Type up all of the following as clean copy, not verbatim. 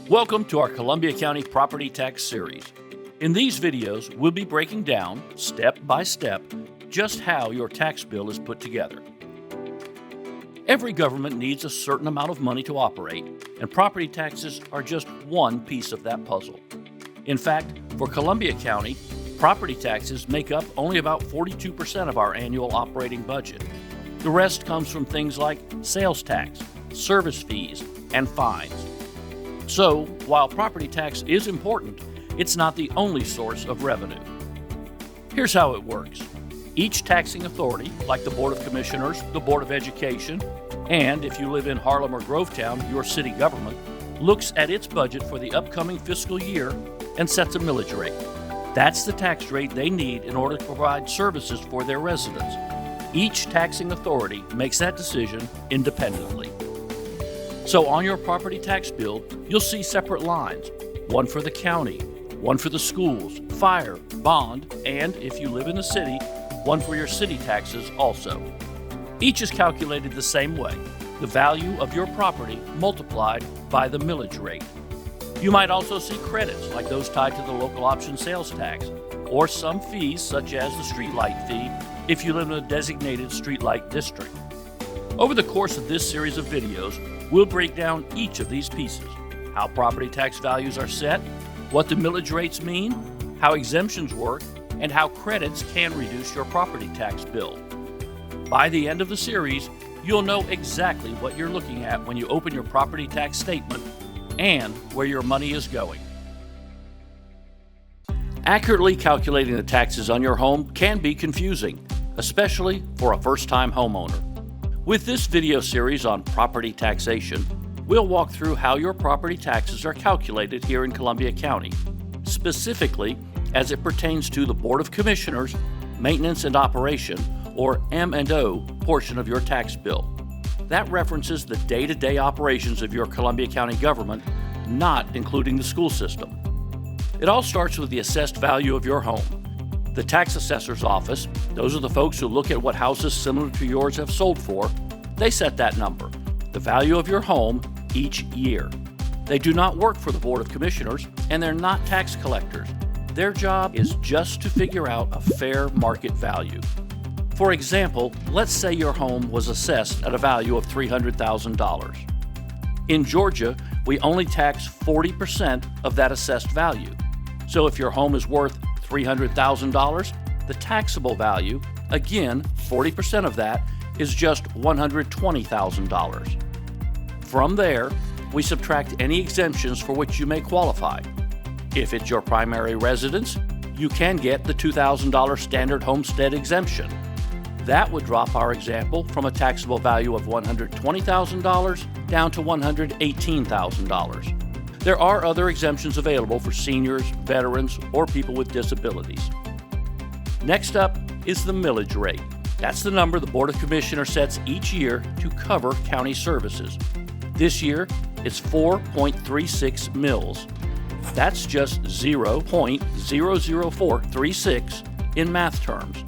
Welcome to our Columbia County Property Tax Series. In these videos, we'll be breaking down, step by step, just how your tax bill is put together. Every government needs a certain amount of money to operate, and property taxes are just one piece of that puzzle. In fact, for Columbia County, property taxes make up only about 42% of our annual operating budget. The rest comes from things like sales tax, service fees, and fines. So, while property tax is important, it's not the only source of revenue. Here's how it works. Each taxing authority, like the Board of Commissioners, the Board of Education, and if you live in Harlem or Grovetown, your city government, looks at its budget for the upcoming fiscal year and sets a millage rate. That's the tax rate they need in order to provide services for their residents. Each taxing authority makes that decision independently. So on your property tax bill, you'll see separate lines, one for the county, one for the schools, fire, bond, and if you live in the city, one for your city taxes also. Each is calculated the same way, the value of your property multiplied by the millage rate. You might also see credits like those tied to the local option sales tax, or some fees such as the streetlight fee if you live in a designated streetlight district. Over the course of this series of videos, we'll break down each of these pieces, how property tax values are set, what the millage rates mean, how exemptions work, and how credits can reduce your property tax bill. By the end of the series, you'll know exactly what you're looking at when you open your property tax statement and where your money is going. Accurately calculating the taxes on your home can be confusing, especially for a first-time homeowner. With this video series on property taxation, we'll walk through how your property taxes are calculated here in Columbia County, specifically as it pertains to the Board of Commissioners, Maintenance and Operation, or M&O portion of your tax bill. That references the day-to-day operations of your Columbia County government, not including the school system. It all starts with the assessed value of your home. The tax assessor's office, those are the folks who look at what houses similar to yours have sold for, they set that number, the value of your home, each year. They do not work for the Board of Commissioners, and they're not tax collectors. Their job is just to figure out a fair market value. For example, let's say your home was assessed at a value of $300,000. In Georgia, we only tax 40% of that assessed value. So if your home is worth $300,000, the taxable value, again, 40% of that, is just $120,000. From there, we subtract any exemptions for which you may qualify. If it's your primary residence, you can get the $2,000 standard homestead exemption. That would drop our example from a taxable value of $120,000 down to $118,000. There are other exemptions available for seniors, veterans, or people with disabilities. Next up is the millage rate. That's the number the Board of Commissioners sets each year to cover county services. This year, it's 4.36 mills. That's just 0.00436 in math terms.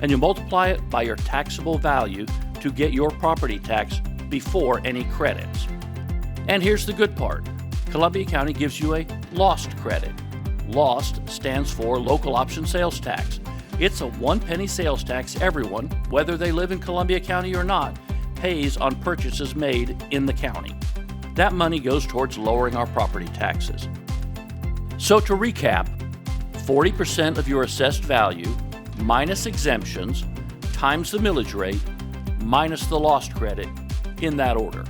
And you multiply it by your taxable value to get your property tax before any credits. And here's the good part. Columbia County gives you a LOST credit. LOST stands for Local Option Sales Tax. It's a 1 penny sales tax everyone, whether they live in Columbia County or not, pays on purchases made in the county. That money goes towards lowering our property taxes. So to recap, 40% of your assessed value minus exemptions times the millage rate minus the LOST credit, in that order.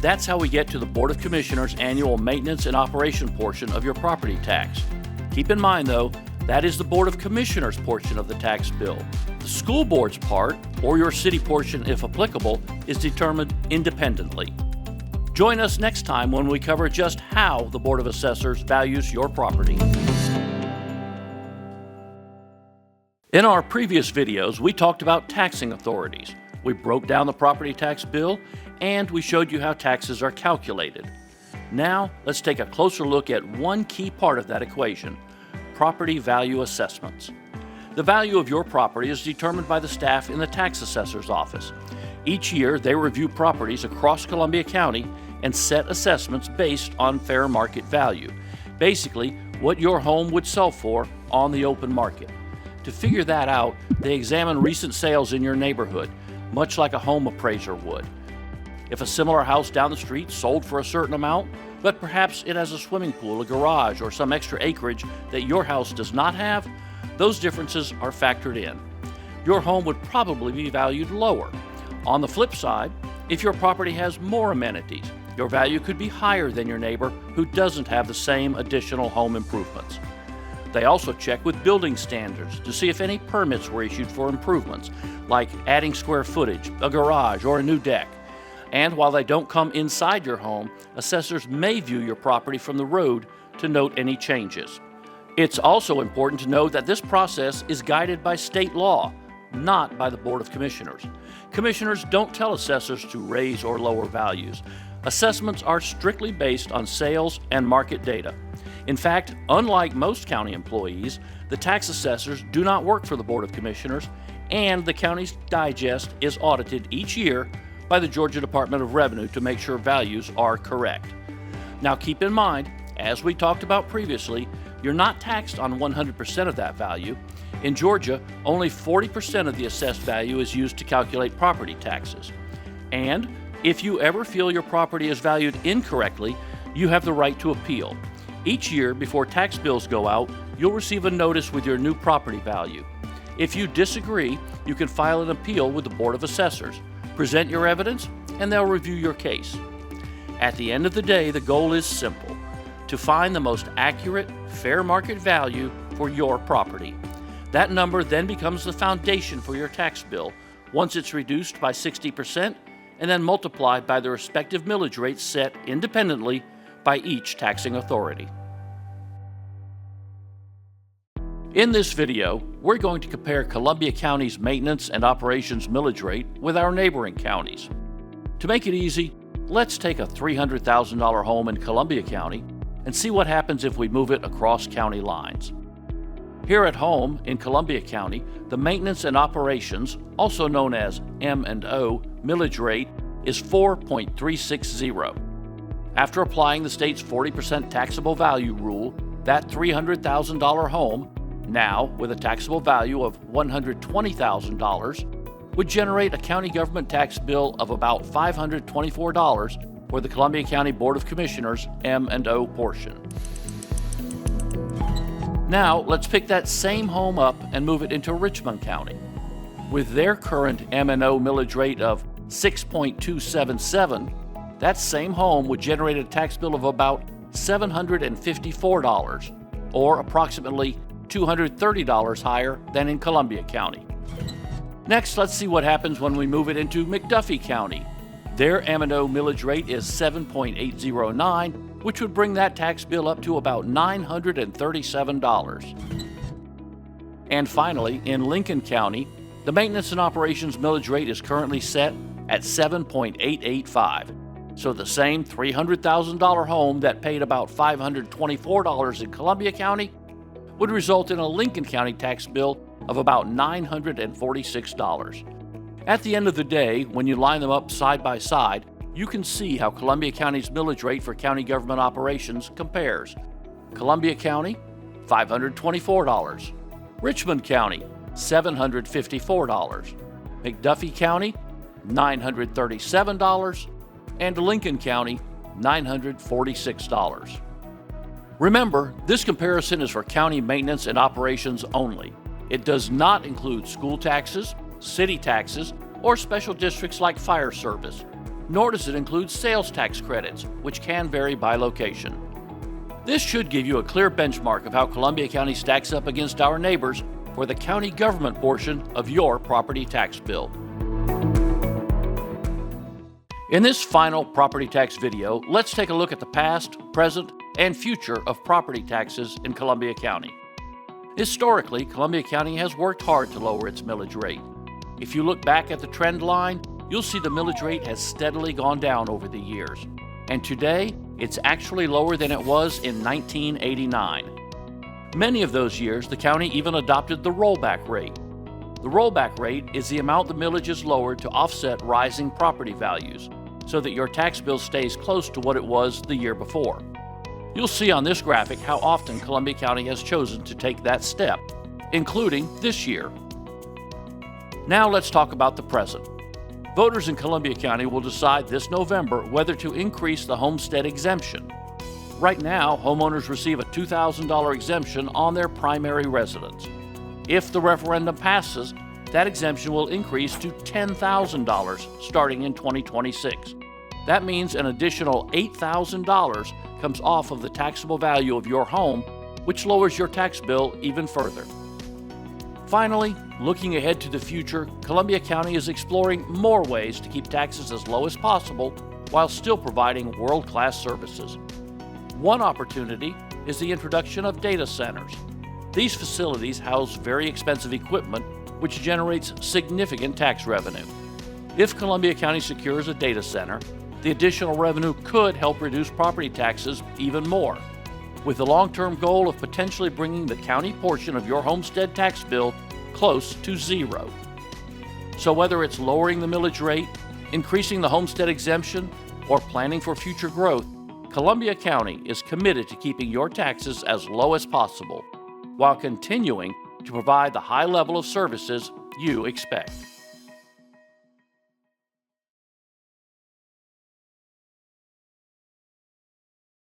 That's how we get to the Board of Commissioners' annual maintenance and operation portion of your property tax. Keep in mind, though, that is the Board of Commissioners portion of the tax bill. The school board's part, or your city portion if applicable, is determined independently. Join us next time when we cover just how the Board of Assessors values your property. In our previous videos, we talked about taxing authorities. We broke down the property tax bill, and we showed you how taxes are calculated. Now, let's take a closer look at one key part of that equation, property value assessments. The value of your property is determined by the staff in the tax assessor's office. Each year, they review properties across Columbia County and set assessments based on fair market value, basically what your home would sell for on the open market. To figure that out, they examine recent sales in your neighborhood, much like a home appraiser would. If a similar house down the street sold for a certain amount, but perhaps it has a swimming pool, a garage, or some extra acreage that your house does not have, those differences are factored in. Your home would probably be valued lower. On the flip side, if your property has more amenities, your value could be higher than your neighbor who doesn't have the same additional home improvements. They also check with building standards to see if any permits were issued for improvements, like adding square footage, a garage, or a new deck. And while they don't come inside your home, assessors may view your property from the road to note any changes. It's also important to know that this process is guided by state law, not by the Board of Commissioners. Commissioners don't tell assessors to raise or lower values. Assessments are strictly based on sales and market data. In fact, unlike most county employees, the tax assessors do not work for the Board of Commissioners, and the county's digest is audited each year by the Georgia Department of Revenue to make sure values are correct. Now keep in mind, as we talked about previously, you're not taxed on 100% of that value. In Georgia, only 40% of the assessed value is used to calculate property taxes. And if you ever feel your property is valued incorrectly, you have the right to appeal. Each year before tax bills go out, you'll receive a notice with your new property value. If you disagree, you can file an appeal with the Board of Assessors. Present your evidence, and they'll review your case. At the end of the day, the goal is simple: to find the most accurate, fair market value for your property. That number then becomes the foundation for your tax bill once it's reduced by 60% and then multiplied by the respective millage rates set independently by each taxing authority. In this video, we're going to compare Columbia County's maintenance and operations millage rate with our neighboring counties. To make it easy, let's take a $300,000 home in Columbia County and see what happens if we move it across county lines. Here at home in Columbia County, the maintenance and operations, also known as M&O, millage rate is 4.360. After applying the state's 40% taxable value rule, that $300,000 home, now with a taxable value of $120,000, would generate a county government tax bill of about $524 for the Columbia County Board of Commissioners M&O portion. Now let's pick that same home up and move it into Richmond County. With their current M&O millage rate of 6.277, that same home would generate a tax bill of about $754, or approximately $230 higher than in Columbia County. Next, let's see what happens when we move it into McDuffie County. Their M&O millage rate is 7.809, which would bring that tax bill up to about $937. And finally, in Lincoln County, the maintenance and operations millage rate is currently set at 7.885. So the same $300,000 home that paid about $524 in Columbia County would result in a Lincoln County tax bill of about $946. At the end of the day, when you line them up side by side, you can see how Columbia County's millage rate for county government operations compares. Columbia County, $524. Richmond County, $754. McDuffie County, $937. And Lincoln County, $946. Remember, this comparison is for county maintenance and operations only. It does not include school taxes, city taxes, or special districts like fire service, nor does it include sales tax credits, which can vary by location. This should give you a clear benchmark of how Columbia County stacks up against our neighbors for the county government portion of your property tax bill. In this final property tax video, let's take a look at the past, present, and future of property taxes in Columbia County. Historically, Columbia County has worked hard to lower its millage rate. If you look back at the trend line, you'll see the millage rate has steadily gone down over the years. And today, it's actually lower than it was in 1989. Many of those years, the county even adopted the rollback rate. The rollback rate is the amount the millage is lowered to offset rising property values. so that your tax bill stays close to what it was the year before. You'll see on this graphic how often Columbia County has chosen to take that step, including this year. Now let's talk about the present. Voters in Columbia County will decide this November whether to increase the homestead exemption. Right now, homeowners receive a $2,000 exemption on their primary residence. If the referendum passes, that exemption will increase to $10,000 starting in 2026. That means an additional $8,000 comes off of the taxable value of your home, which lowers your tax bill even further. Finally, looking ahead to the future, Columbia County is exploring more ways to keep taxes as low as possible while still providing world-class services. One opportunity is the introduction of data centers. These facilities house very expensive equipment, which generates significant tax revenue. If Columbia County secures a data center, the additional revenue could help reduce property taxes even more, with the long-term goal of potentially bringing the county portion of your homestead tax bill close to zero. So whether it's lowering the millage rate, increasing the homestead exemption, or planning for future growth, Columbia County is committed to keeping your taxes as low as possible, while continuing to provide the high level of services you expect.